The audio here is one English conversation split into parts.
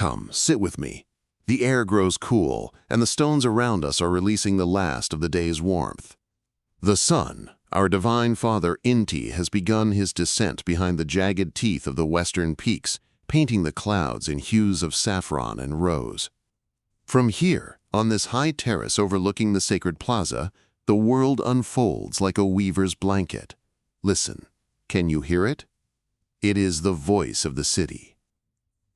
Come, sit with me. The air grows cool, and the stones around us are releasing the last of the day's warmth. The sun, our divine father Inti, has begun his descent behind the jagged teeth of the western peaks, painting the clouds in hues of saffron and rose. From here, on this high terrace overlooking the sacred plaza, the world unfolds like a weaver's blanket. Listen, can you hear it? It is the voice of the city.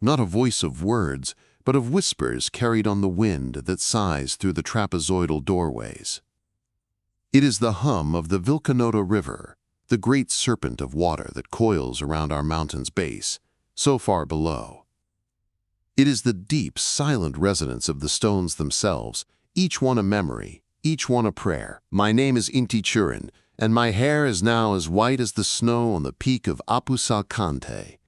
Not a voice of words, but of whispers carried on the wind that sighs through the trapezoidal doorways. It is the hum of the Vilcanota River, the great serpent of water that coils around our mountain's base, so far below. It is the deep, silent resonance of the stones themselves, each one a memory, each one a prayer. My name is Inti Churin, and my hair is now as white as the snow on the peak of Apu Salcante.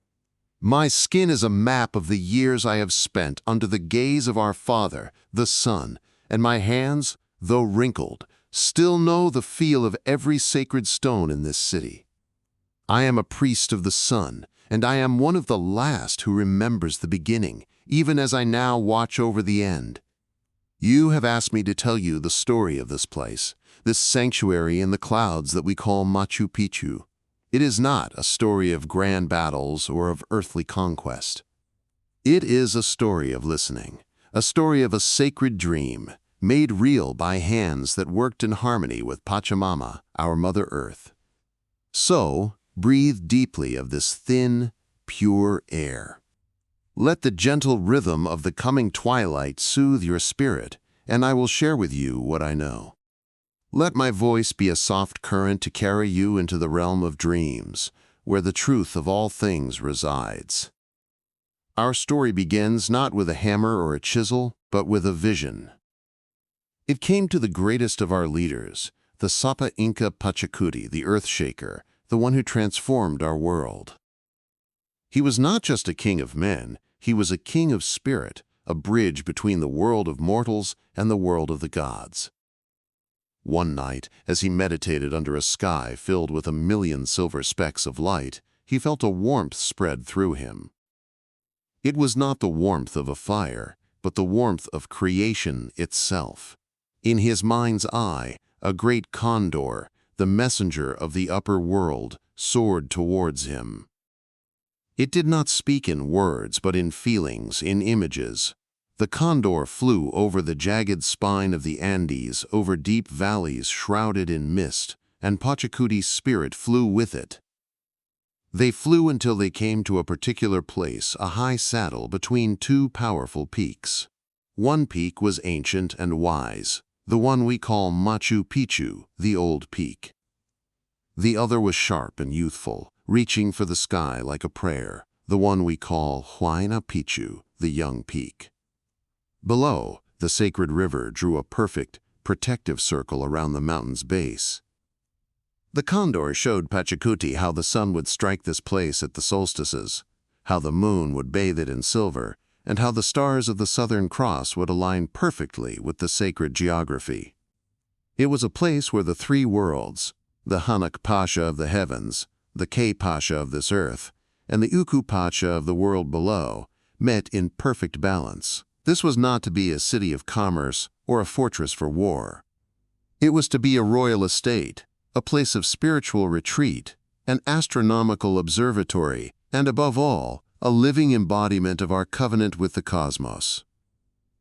My skin is a map of the years I have spent under the gaze of our Father, the Sun, and my hands, though wrinkled, still know the feel of every sacred stone in this city. I am a priest of the sun, and I am one of the last who remembers the beginning, even as I now watch over the end. You have asked me to tell you the story of this place, this sanctuary in the clouds that we call Machu Picchu. It is not a story of grand battles or of earthly conquest. It is a story of listening, a story of a sacred dream, made real by hands that worked in harmony with Pachamama, our Mother Earth. So, breathe deeply of this thin, pure air. Let the gentle rhythm of the coming twilight soothe your spirit, and I will share with you what I know. Let my voice be a soft current to carry you into the realm of dreams, where the truth of all things resides. Our story begins not with a hammer or a chisel, but with a vision. It came to the greatest of our leaders, the Sapa Inca Pachacuti, the Earthshaker, the one who transformed our world. He was not just a king of men, he was a king of spirit, a bridge between the world of mortals and the world of the gods. One night, as he meditated under a sky filled with a million silver specks of light, he felt a warmth spread through him. It was not the warmth of a fire, but the warmth of creation itself. In his mind's eye, a great condor, the messenger of the upper world, soared towards him. It did not speak in words, but in feelings, in images. The condor flew over the jagged spine of the Andes, over deep valleys shrouded in mist, and Pachacuti's spirit flew with it. They flew until they came to a particular place, a high saddle between two powerful peaks. One peak was ancient and wise, the one we call Machu Picchu, the old peak. The other was sharp and youthful, reaching for the sky like a prayer, the one we call Huayna Picchu, the young peak. Below, the sacred river drew a perfect, protective circle around the mountain's base. The condor showed Pachacuti how the sun would strike this place at the solstices, how the moon would bathe it in silver, and how the stars of the Southern Cross would align perfectly with the sacred geography. It was a place where the three worlds, the Hanak Pasha of the heavens, the K Pasha of this earth, and the Uku Pasha of the world below, met in perfect balance. This was not to be a city of commerce or a fortress for war. It was to be a royal estate, a place of spiritual retreat, an astronomical observatory, and above all, a living embodiment of our covenant with the cosmos.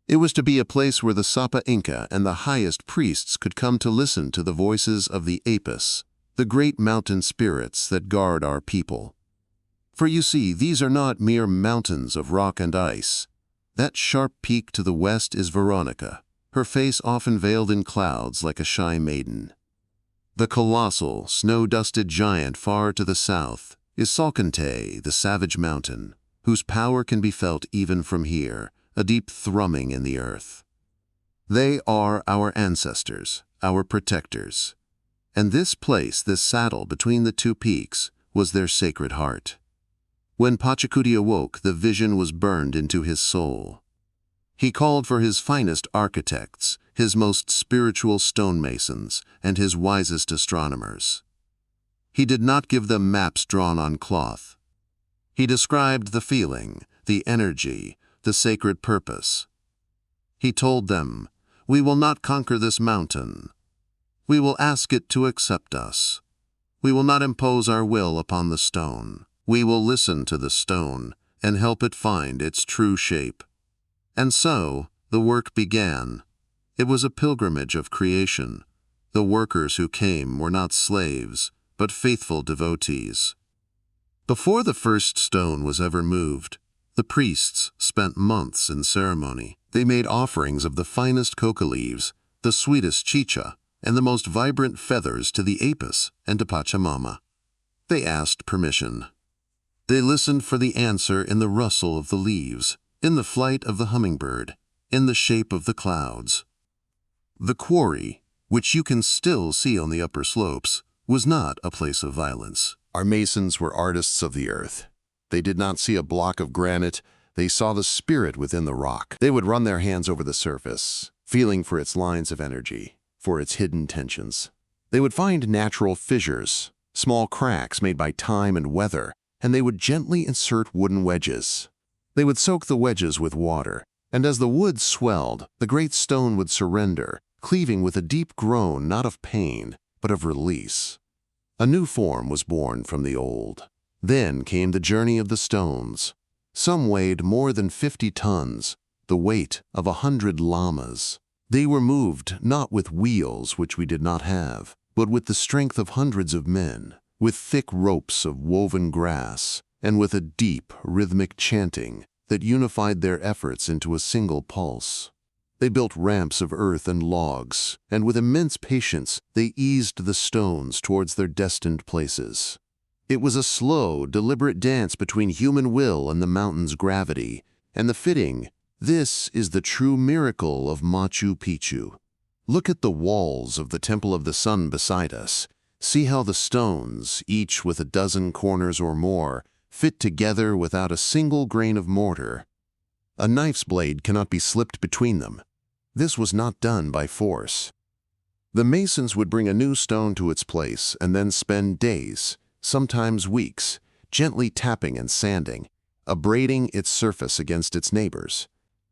It was to be a place where the Sapa Inca and the highest priests could come to listen to the voices of the Apis, the great mountain spirits that guard our people. For you see, these are not mere mountains of rock and ice. That sharp peak to the west is Veronica, her face often veiled in clouds like a shy maiden. The colossal, snow-dusted giant far to the south is Salcante, the savage mountain, whose power can be felt even from here, a deep thrumming in the earth. They are our ancestors, our protectors. And this place, this saddle between the two peaks, was their sacred heart. When Pachacuti awoke, the vision was burned into his soul. He called for his finest architects, his most spiritual stonemasons, and his wisest astronomers. He did not give them maps drawn on cloth. He described the feeling, the energy, the sacred purpose. He told them, "We will not conquer this mountain. We will ask it to accept us. We will not impose our will upon the stone. We will listen to the stone and help it find its true shape." And so, the work began. It was a pilgrimage of creation. The workers who came were not slaves, but faithful devotees. Before the first stone was ever moved, the priests spent months in ceremony. They made offerings of the finest coca leaves, the sweetest chicha, and the most vibrant feathers to the apis and to Pachamama. They asked permission. They listened for the answer in the rustle of the leaves, in the flight of the hummingbird, in the shape of the clouds. The quarry, which you can still see on the upper slopes, was not a place of violence. Our masons were artists of the earth. They did not see a block of granite, they saw the spirit within the rock. They would run their hands over the surface, feeling for its lines of energy, for its hidden tensions. They would find natural fissures, small cracks made by time and weather, and they would gently insert wooden wedges. They would soak the wedges with water, and as the wood swelled, the great stone would surrender, cleaving with a deep groan not of pain, but of release. A new form was born from the old. Then came the journey of the stones. Some weighed more than 50 tons, the weight of 100 llamas. They were moved not with wheels which we did not have, but with the strength of hundreds of men, with thick ropes of woven grass, and with a deep, rhythmic chanting that unified their efforts into a single pulse. They built ramps of earth and logs, and with immense patience they eased the stones towards their destined places. It was a slow, deliberate dance between human will and the mountain's gravity, and the fitting, "This is the true miracle of Machu Picchu." Look at the walls of the Temple of the Sun beside us. See how the stones, each with a dozen corners or more, fit together without a single grain of mortar. A knife's blade cannot be slipped between them. This was not done by force. The masons would bring a new stone to its place and then spend days, sometimes weeks, gently tapping and sanding, abrading its surface against its neighbors.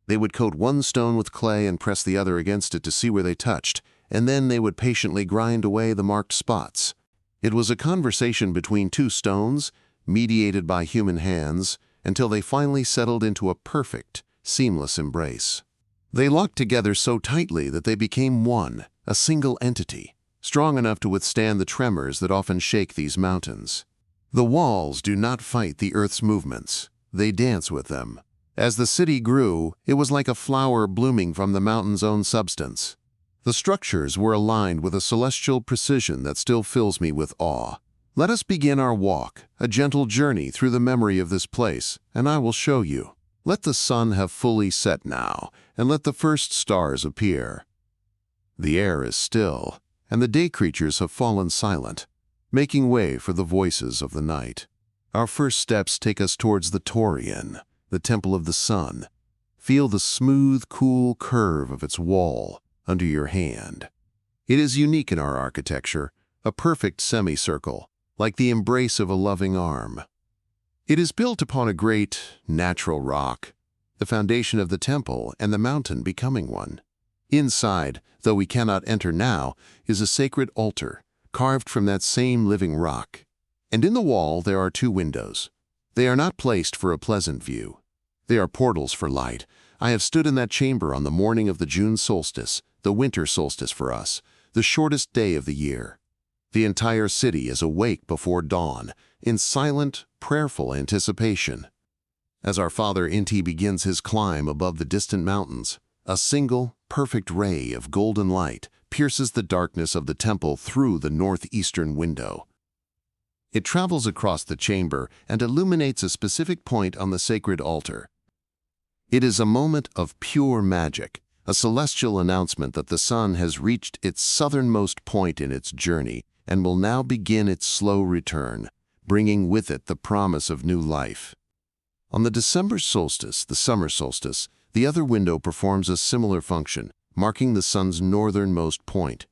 They would coat one stone with clay and press the other against it to see where they touched, and then they would patiently grind away the marked spots. It was a conversation between two stones, mediated by human hands, until they finally settled into a perfect, seamless embrace. They locked together so tightly that they became one, a single entity, strong enough to withstand the tremors that often shake these mountains. The walls do not fight the earth's movements, they dance with them. As the city grew, it was like a flower blooming from the mountain's own substance. The structures were aligned with a celestial precision that still fills me with awe. Let us begin our walk, a gentle journey through the memory of this place, and I will show you. Let the sun have fully set now, and let the first stars appear. The air is still, and the day creatures have fallen silent, making way for the voices of the night. Our first steps take us towards the Torian, the Temple of the Sun. Feel the smooth, cool curve of its wall under your hand. It is unique in our architecture, a perfect semicircle, like the embrace of a loving arm. It is built upon a great, natural rock, the foundation of the temple and the mountain becoming one. Inside, though we cannot enter now, is a sacred altar, carved from that same living rock. And in the wall there are two windows. They are not placed for a pleasant view. They are portals for light. I have stood in that chamber on the morning of the June solstice, the winter solstice for us, the shortest day of the year. The entire city is awake before dawn, in silent, prayerful anticipation. As our father Inti begins his climb above the distant mountains, a single, perfect ray of golden light pierces the darkness of the temple through the northeastern window. It travels across the chamber and illuminates a specific point on the sacred altar. It is a moment of pure magic, a celestial announcement that the sun has reached its southernmost point in its journey and will now begin its slow return, bringing with it the promise of new life. On the December solstice, the summer solstice, the other window performs a similar function, marking the sun's northernmost point.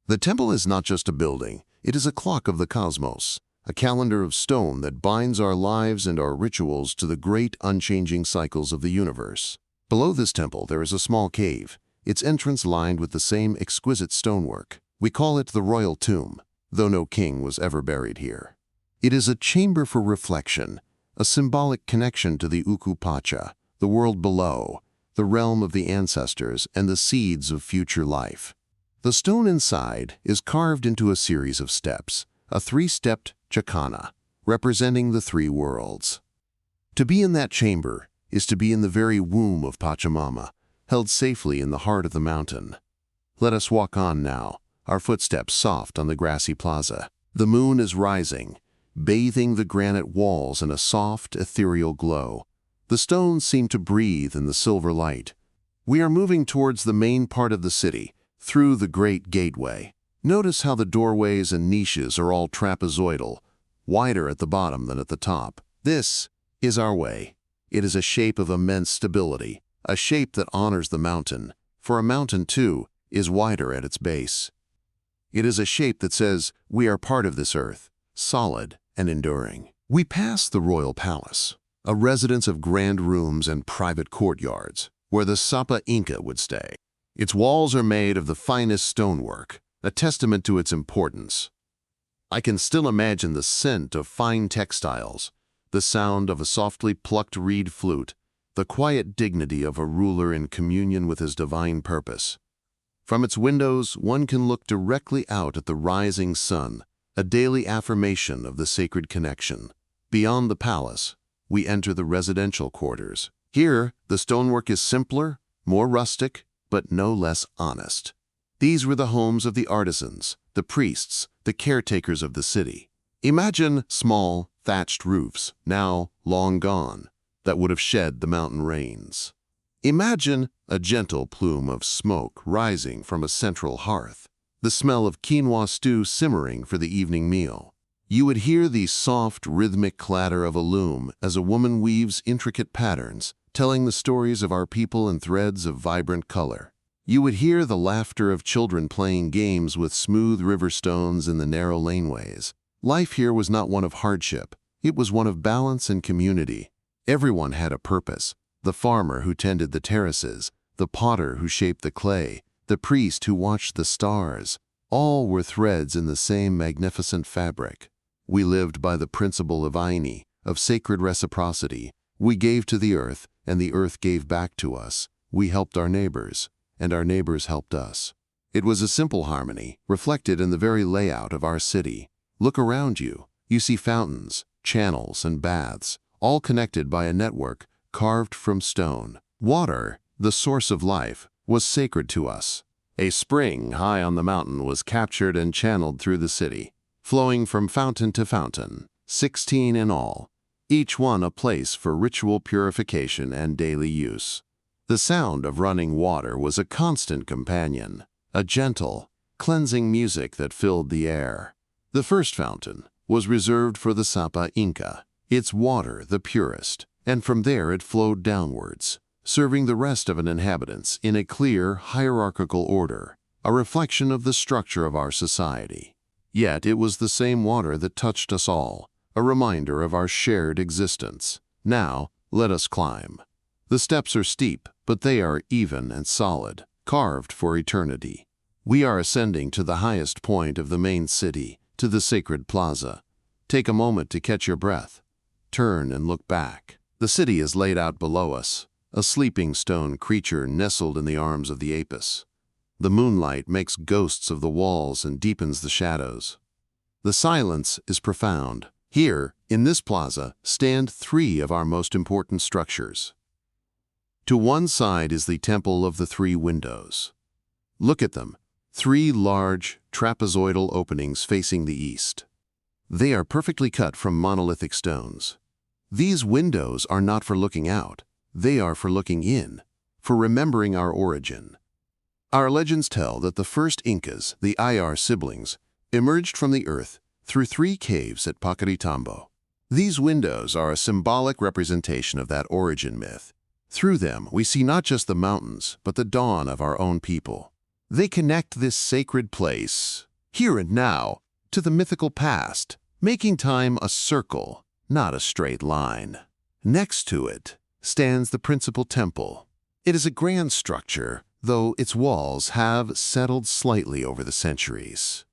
The temple is not just a building, it is a clock of the cosmos, a calendar of stone that binds our lives and our rituals to the great unchanging cycles of the universe. Below this temple there is a small cave, its entrance lined with the same exquisite stonework. We call it the royal tomb, though no king was ever buried here. It is a chamber for reflection, a symbolic connection to the Ukupacha, the world below, the realm of the ancestors and the seeds of future life. The stone inside is carved into a series of steps, a three-stepped chakana, representing the three worlds. To be in that chamber is to be in the very womb of Pachamama, held safely in the heart of the mountain. Let us walk on now, our footsteps soft on the grassy plaza. The moon is rising, bathing the granite walls in a soft, ethereal glow. The stones seem to breathe in the silver light. We are moving towards the main part of the city, through the great gateway. Notice how the doorways and niches are all trapezoidal, wider at the bottom than at the top. This is our way. It is a shape of immense stability, a shape that honors the mountain, for a mountain, too, is wider at its base. It is a shape that says, we are part of this earth, solid and enduring. We pass the royal palace, a residence of grand rooms and private courtyards, where the Sapa Inca would stay. Its walls are made of the finest stonework, a testament to its importance. I can still imagine the scent of fine textiles, the sound of a softly plucked reed flute, the quiet dignity of a ruler in communion with his divine purpose. From its windows, one can look directly out at the rising sun, a daily affirmation of the sacred connection. Beyond the palace, we enter the residential quarters. Here, the stonework is simpler, more rustic, but no less honest. These were the homes of the artisans, the priests, the caretakers of the city. Imagine small, thatched roofs, now long gone, that would have shed the mountain rains. Imagine a gentle plume of smoke rising from a central hearth, the smell of quinoa stew simmering for the evening meal. You would hear the soft, rhythmic clatter of a loom as a woman weaves intricate patterns, telling the stories of our people in threads of vibrant color. You would hear the laughter of children playing games with smooth river stones in the narrow laneways. Life here was not one of hardship. It was one of balance and community. Everyone had a purpose. The farmer who tended the terraces, the potter who shaped the clay, the priest who watched the stars. All were threads in the same magnificent fabric. We lived by the principle of Aini, of sacred reciprocity. We gave to the earth, and the earth gave back to us. We helped our neighbors, and our neighbors helped us. It was a simple harmony, reflected in the very layout of our city. Look around you. You see fountains, channels, and baths, all connected by a network carved from stone. Water, the source of life, was sacred to us. A spring high on the mountain was captured and channeled through the city, flowing from fountain to fountain, 16 in all, each one a place for ritual purification and daily use. The sound of running water was a constant companion, a gentle, cleansing music that filled the air. The first fountain was reserved for the Sapa Inca, its water the purest, and from there it flowed downwards, serving the rest of an inhabitants in a clear, hierarchical order, a reflection of the structure of our society. Yet it was the same water that touched us all, a reminder of our shared existence. Now, let us climb. The steps are steep, but they are even and solid, carved for eternity. We are ascending to the highest point of the main city, to the sacred plaza. Take a moment to catch your breath. Turn and look back. The city is laid out below us, a sleeping stone creature nestled in the arms of the Apis. The moonlight makes ghosts of the walls and deepens the shadows. The silence is profound. Here, in this plaza, stand three of our most important structures. To one side is the Temple of the Three Windows. Look at them, three large, trapezoidal openings facing the east. They are perfectly cut from monolithic stones. These windows are not for looking out, they are for looking in, for remembering our origin. Our legends tell that the first Incas, the Ayar siblings, emerged from the earth through three caves at Paccaritambo. These windows are a symbolic representation of that origin myth. Through them, we see not just the mountains, but the dawn of our own people. They connect this sacred place, here and now, to the mythical past, making time a circle, not a straight line. Next to it stands the principal temple. It is a grand structure, though its walls have settled slightly over the centuries.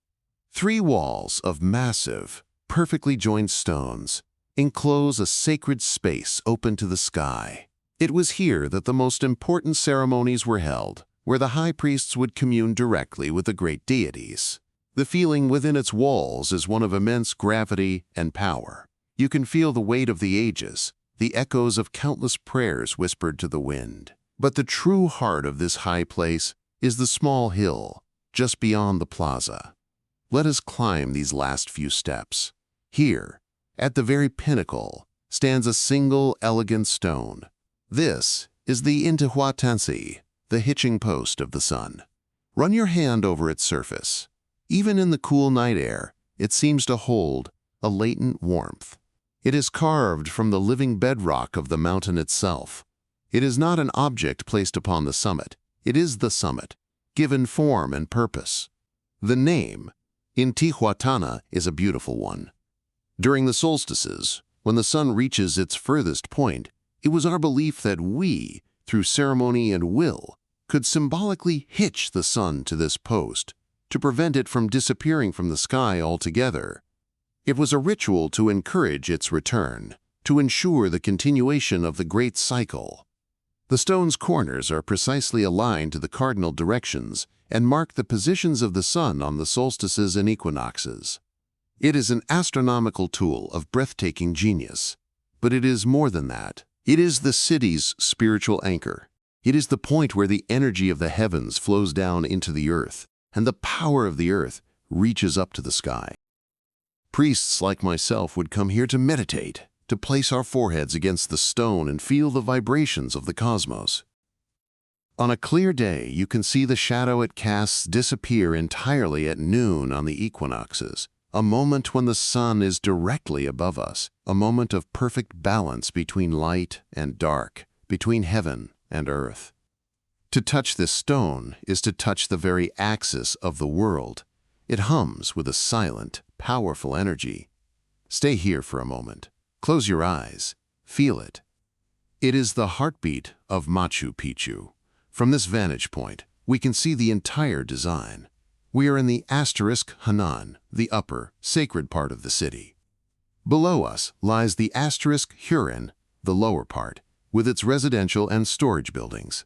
3 walls of massive, perfectly joined stones enclose a sacred space open to the sky. It was here that the most important ceremonies were held, where the high priests would commune directly with the great deities. The feeling within its walls is one of immense gravity and power. You can feel the weight of the ages, the echoes of countless prayers whispered to the wind. But the true heart of this high place is the small hill just beyond the plaza. Let us climb these last few steps. Here, at the very pinnacle, stands a single elegant stone. This is the Intihuatansi, the hitching post of the sun. Run your hand over its surface. Even in the cool night air, it seems to hold a latent warmth. It is carved from the living bedrock of the mountain itself. It is not an object placed upon the summit. It is the summit, given form and purpose. The name, Intihuatana, is a beautiful one. During the solstices, when the sun reaches its furthest point, it was our belief that we, through ceremony and will, could symbolically hitch the sun to this post, to prevent it from disappearing from the sky altogether. It was a ritual to encourage its return, to ensure the continuation of the great cycle. The stone's corners are precisely aligned to the cardinal directions and mark the positions of the sun on the solstices and equinoxes. It is an astronomical tool of breathtaking genius, but it is more than that. It is the city's spiritual anchor. It is the point where the energy of the heavens flows down into the earth, and the power of the earth reaches up to the sky. Priests like myself would come here to meditate, to place our foreheads against the stone and feel the vibrations of the cosmos. On a clear day, you can see the shadow it casts disappear entirely at noon on the equinoxes, a moment when the sun is directly above us, a moment of perfect balance between light and dark, between heaven and earth. To touch this stone is to touch the very axis of the world. It hums with a silent, powerful energy. Stay here for a moment. Close your eyes. Feel it. It is the heartbeat of Machu Picchu. From this vantage point, we can see the entire design. We are in the asterisk Hanan, the upper, sacred part of the city. Below us lies the asterisk Huron, the lower part, with its residential and storage buildings.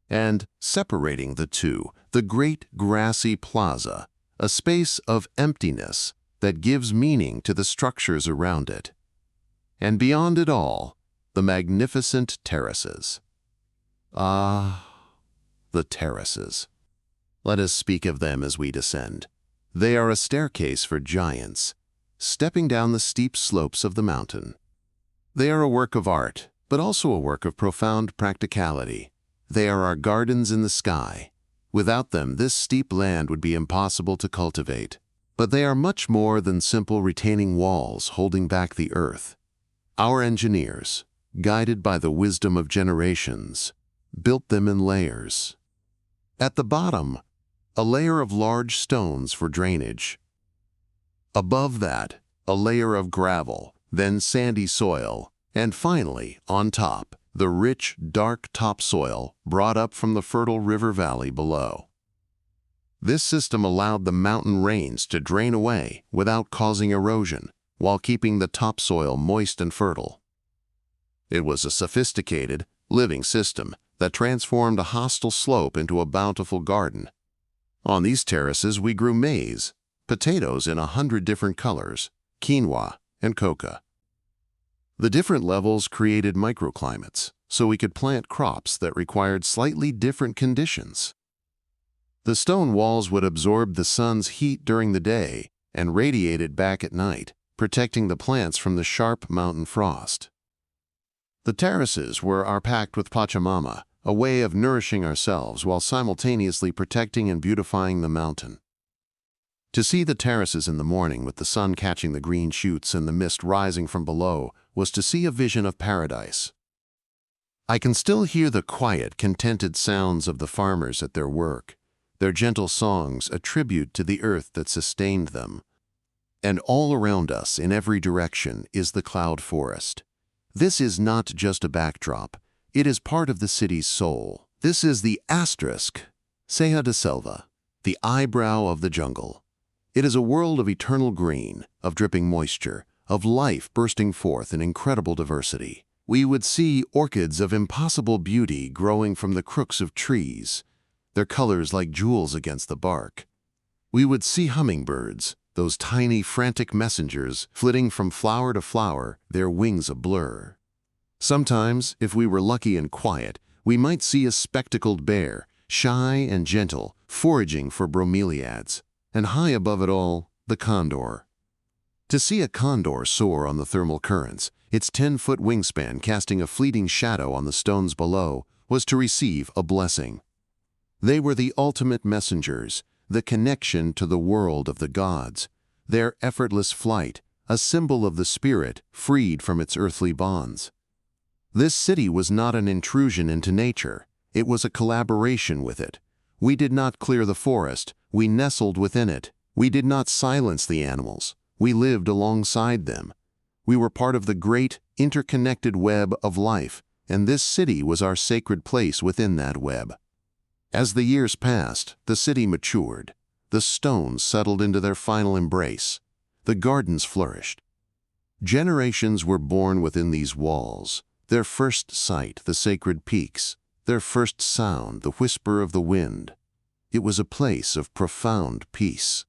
And separating the two, the great grassy plaza, a space of emptiness that gives meaning to the structures around it. And beyond it all, the magnificent terraces. Ah, the terraces. Let us speak of them as we descend. They are a staircase for giants, stepping down the steep slopes of the mountain. They are a work of art, but also a work of profound practicality. They are our gardens in the sky. Without them, this steep land would be impossible to cultivate. But they are much more than simple retaining walls holding back the earth. Our engineers, guided by the wisdom of generations, built them in layers. At the bottom, a layer of large stones for drainage. Above that, a layer of gravel, then sandy soil, and finally, on top, the rich, dark topsoil brought up from the fertile river valley below. This system allowed the mountain rains to drain away without causing erosion, while keeping the topsoil moist and fertile. It was a sophisticated, living system that transformed a hostile slope into a bountiful garden. On these terraces we grew maize, potatoes in 100 different colors, quinoa, and coca. The different levels created microclimates, so we could plant crops that required slightly different conditions. The stone walls would absorb the sun's heat during the day and radiate it back at night, protecting the plants from the sharp mountain frost. The terraces are packed with Pachamama, a way of nourishing ourselves while simultaneously protecting and beautifying the mountain. To see the terraces in the morning with the sun catching the green shoots and the mist rising from below was to see a vision of paradise. I can still hear the quiet, contented sounds of the farmers at their work, their gentle songs a tribute to the earth that sustained them. And all around us, in every direction, is the cloud forest. This is not just a backdrop. It is part of the city's soul. This is the asterisk, ceja de selva, the eyebrow of the jungle. It is a world of eternal green, of dripping moisture, of life bursting forth in incredible diversity. We would see orchids of impossible beauty growing from the crooks of trees, their colors like jewels against the bark. We would see hummingbirds, those tiny, frantic messengers flitting from flower to flower, their wings ablur. Sometimes, if we were lucky and quiet, we might see a spectacled bear, shy and gentle, foraging for bromeliads, and high above it all, the condor. To see a condor soar on the thermal currents, its 10-foot wingspan casting a fleeting shadow on the stones below, was to receive a blessing. They were the ultimate messengers, the connection to the world of the gods, their effortless flight, a symbol of the spirit freed from its earthly bonds. This city was not an intrusion into nature, it was a collaboration with it. We did not clear the forest, we nestled within it. We did not silence the animals, we lived alongside them. We were part of the great, interconnected web of life, and this city was our sacred place within that web. As the years passed, the city matured. The stones settled into their final embrace. The gardens flourished. Generations were born within these walls. Their first sight, the sacred peaks. Their first sound, the whisper of the wind. It was a place of profound peace.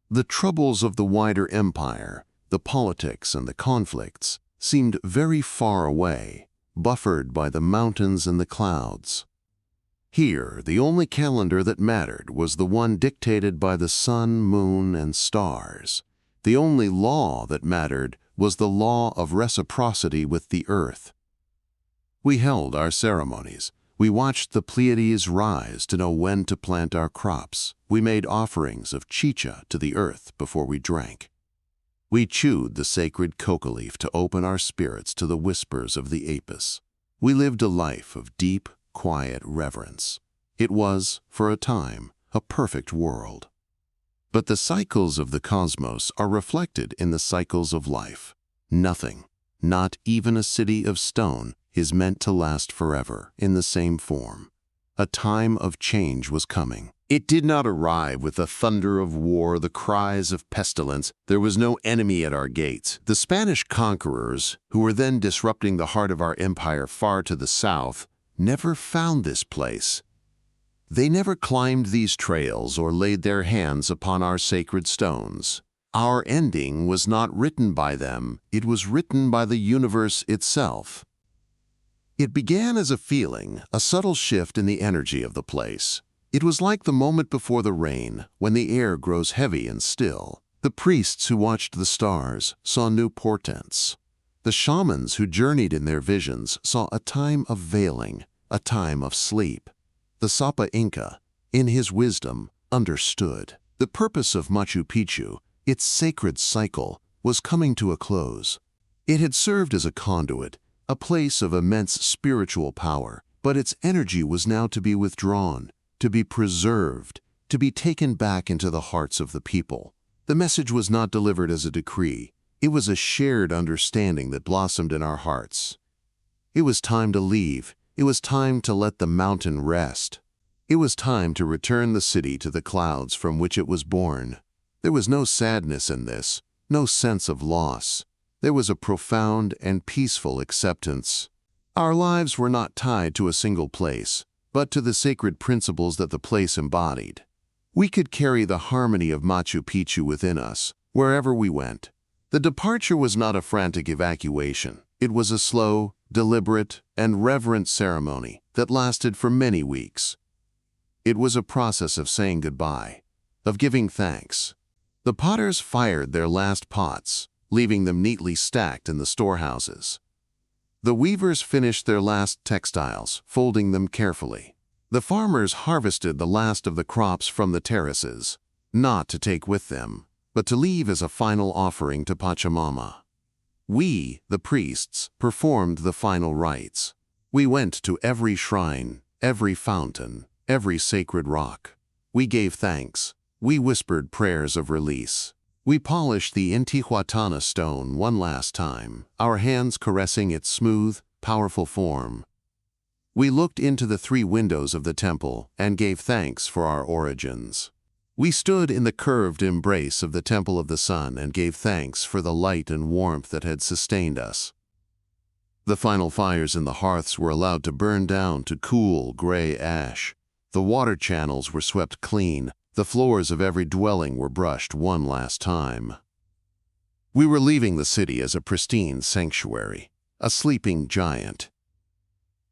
The troubles of the wider empire, the politics and the conflicts, seemed very far away, buffered by the mountains and the clouds. Here, the only calendar that mattered was the one dictated by the sun, moon, and stars. The only law that mattered was the law of reciprocity with the earth. We held our ceremonies. We watched the Pleiades rise to know when to plant our crops. We made offerings of chicha to the earth before we drank. We chewed the sacred coca leaf to open our spirits to the whispers of the apis. We lived a life of deep, quiet reverence. It was, for a time, a perfect world. But the cycles of the cosmos are reflected in the cycles of life. Nothing, not even a city of stone, is meant to last forever in the same form. A time of change was coming. It did not arrive with the thunder of war, the cries of pestilence. There was no enemy at our gates. The Spanish conquerors, who were then disrupting the heart of our empire far to the south, never found this place. They never climbed these trails or laid their hands upon our sacred stones. Our ending was not written by them, it was written by the universe itself. It began as a feeling, a subtle shift in the energy of the place. It was like the moment before the rain, when the air grows heavy and still. The priests who watched the stars saw new portents. The shamans who journeyed in their visions saw a time of veiling, a time of sleep. The Sapa Inca, in his wisdom, understood. The purpose of Machu Picchu, its sacred cycle, was coming to a close. It had served as a conduit, a place of immense spiritual power, but its energy was now to be withdrawn, to be preserved, to be taken back into the hearts of the people. The message was not delivered as a decree. It was a shared understanding that blossomed in our hearts. It was time to leave. It was time to let the mountain rest. It was time to return the city to the clouds from which it was born. There was no sadness in this, no sense of loss. There was a profound and peaceful acceptance. Our lives were not tied to a single place, but to the sacred principles that the place embodied. We could carry the harmony of Machu Picchu within us, wherever we went. The departure was not a frantic evacuation. It was a slow, deliberate, and reverent ceremony that lasted for many weeks. It was a process of saying goodbye, of giving thanks. The potters fired their last pots, leaving them neatly stacked in the storehouses. The weavers finished their last textiles, folding them carefully. The farmers harvested the last of the crops from the terraces, not to take with them, but to leave as a final offering to Pachamama. We, the priests, performed the final rites. We went to every shrine, every fountain, every sacred rock. We gave thanks. We whispered prayers of release. We polished the Intihuatana stone one last time, our hands caressing its smooth, powerful form. We looked into the 3 windows of the temple and gave thanks for our origins. We stood in the curved embrace of the Temple of the Sun and gave thanks for the light and warmth that had sustained us. The final fires in the hearths were allowed to burn down to cool, gray ash. The water channels were swept clean. The floors of every dwelling were brushed one last time. We were leaving the city as a pristine sanctuary, a sleeping giant.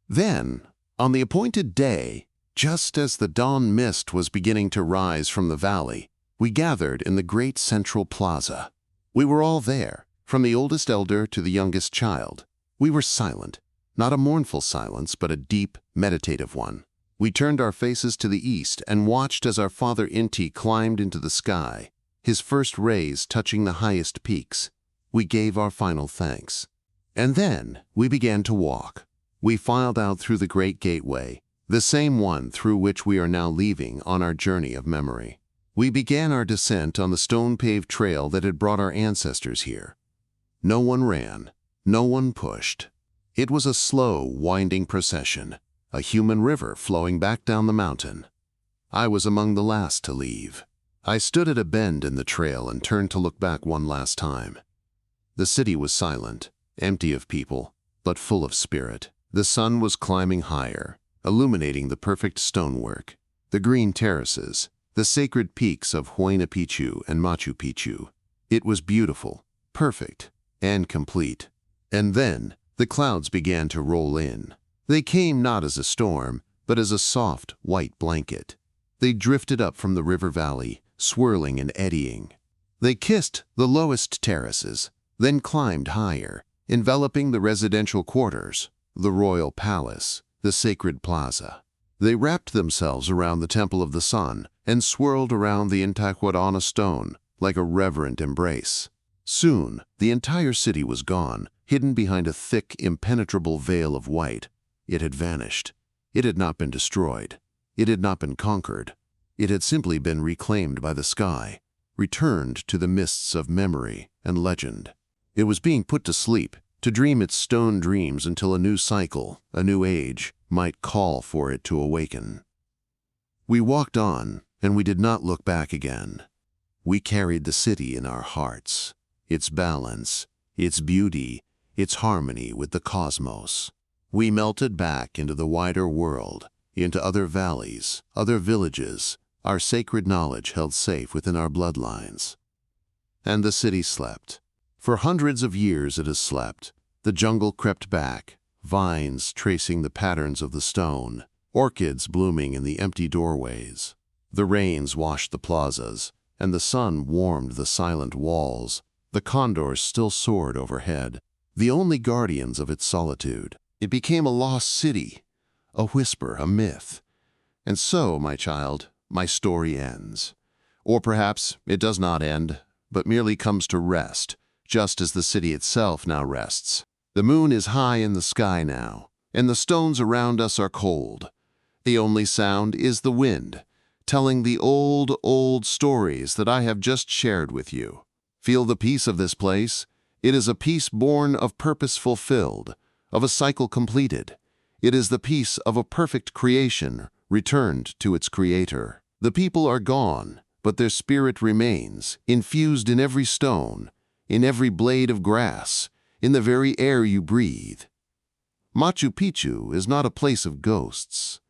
Then, on the appointed day, just as the dawn mist was beginning to rise from the valley, we gathered in the great central plaza. We were all there, from the oldest elder to the youngest child. We were silent, not a mournful silence, but a deep, meditative one. We turned our faces to the east and watched as our father Inti climbed into the sky, his first rays touching the highest peaks. We gave our final thanks. And then we began to walk. We filed out through the great gateway, the same one through which we are now leaving on our journey of memory. We began our descent on the stone-paved trail that had brought our ancestors here. No one ran, no one pushed. It was a slow, winding procession, a human river flowing back down the mountain. I was among the last to leave. I stood at a bend in the trail and turned to look back one last time. The city was silent, empty of people, but full of spirit. The sun was climbing higher, illuminating the perfect stonework, the green terraces, the sacred peaks of Huayna Picchu and Machu Picchu. It was beautiful, perfect, and complete. And then the clouds began to roll in. They came not as a storm, but as a soft, white blanket. They drifted up from the river valley, swirling and eddying. They kissed the lowest terraces, then climbed higher, enveloping the residential quarters, the royal palace, the sacred plaza. They wrapped themselves around the Temple of the Sun and swirled around the Intihuatana stone like a reverent embrace. Soon, the entire city was gone, hidden behind a thick, impenetrable veil of white. It had vanished. It had not been destroyed. It had not been conquered. It had simply been reclaimed by the sky, returned to the mists of memory and legend. It was being put to sleep, to dream its stone dreams until a new cycle, a new age, might call for it to awaken. We walked on, and we did not look back again. We carried the city in our hearts, its balance, its beauty, its harmony with the cosmos. We melted back into the wider world, into other valleys, other villages, our sacred knowledge held safe within our bloodlines. And the city slept. For hundreds of years it has slept. The jungle crept back, vines tracing the patterns of the stone, orchids blooming in the empty doorways. The rains washed the plazas, and the sun warmed the silent walls. The condors still soared overhead, the only guardians of its solitude. It became a lost city, a whisper, a myth. And so, my child, my story ends. Or perhaps it does not end, but merely comes to rest, just as the city itself now rests. The moon is high in the sky now, and the stones around us are cold. The only sound is the wind, telling the old, old stories that I have just shared with you. Feel the peace of this place. It is a peace born of purpose fulfilled, of a cycle completed. It is the peace of a perfect creation returned to its creator. The people are gone, but their spirit remains, infused in every stone, in every blade of grass, in the very air you breathe. Machu Picchu is not a place of ghosts.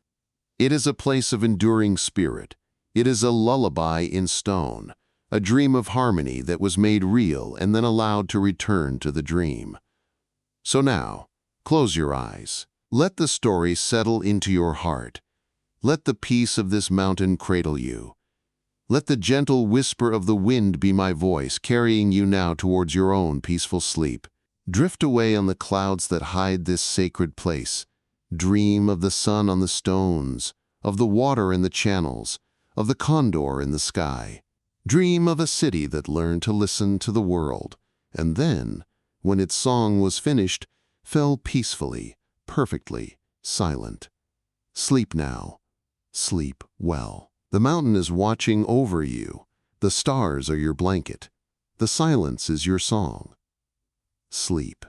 It is a place of enduring spirit. It is a lullaby in stone, a dream of harmony that was made real and then allowed to return to the dream. So now, close your eyes. Let the story settle into your heart. Let the peace of this mountain cradle you. Let the gentle whisper of the wind be my voice, carrying you now towards your own peaceful sleep. Drift away on the clouds that hide this sacred place. Dream of the sun on the stones, of the water in the channels, of the condor in the sky. Dream of a city that learned to listen to the world, and then, when its song was finished, fell peacefully, perfectly, silent. Sleep now. Sleep well. The mountain is watching over you. The stars are your blanket. The silence is your song. Sleep.